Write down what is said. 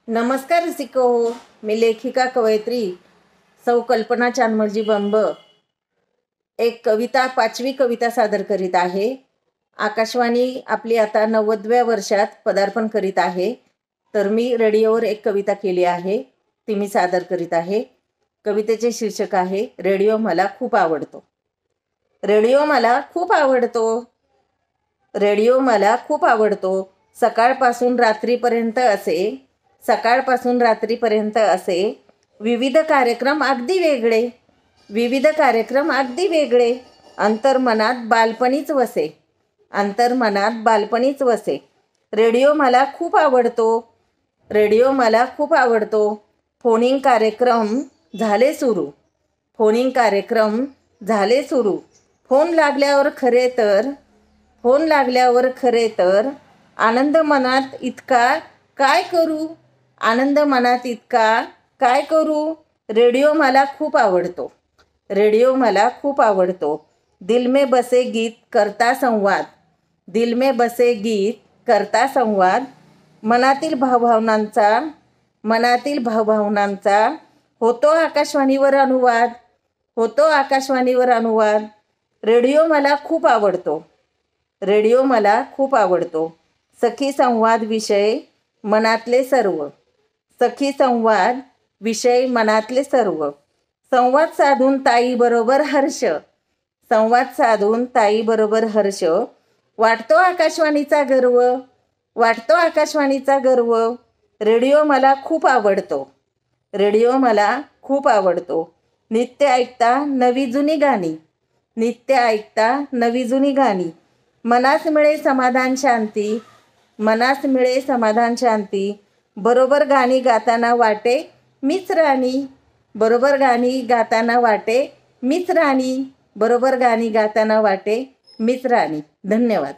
नमस्कार रसिको, मी लेखिका कवयित्री सौ कल्पना चांदमलजी बंब एक कविता 5वी कविता सादर करीत आहे। आकाशवाणी आपली आता 90व्या वर्षात पदार्पण करीत आहे, तर मी रेडिओवर एक कविता केली आहे, ती मी सादर करीत आहे। कवितेचे शीर्षक आहे रेडिओ मला खूप आवडतो। रेडिओ मला खूप आवडतो, रेडिओ मला खूप आवडतो। सकाळपासून रात्रीपर्यंत असे विविध कार्यक्रम अगदी वेगळे, विविध कार्यक्रम अगदी वेगळे। अंतर्मनात बालपणीच वसे। रेडिओ मला खूप आवडतो, रेडिओ मला खूप आवडतो। फोनिंग कार्यक्रम झाले सुरू, फोन लागल्यावर खरे तर आनंद मनात इतका काय करू। रेडिओ मला खूप आवडतो, दिल में बसे गीत करता संवाद, मनातील भावभावनांचा होतो आकाशवाणीवर अनुवाद। रेडिओ मला खूप आवडतो, सखी संवाद विषय मनातले सर्व। संवाद साधून ताईबरोबर हर्ष, वाटतो आकाशवाणीचा गर्व। रेडिओ मला खूप आवडतो, नित्य ऐकता नवी जुनी गाणी, मनास मिळे समाधान शांती। बरोबर गाणी गाताना वाटे मीच राणी। धन्यवाद।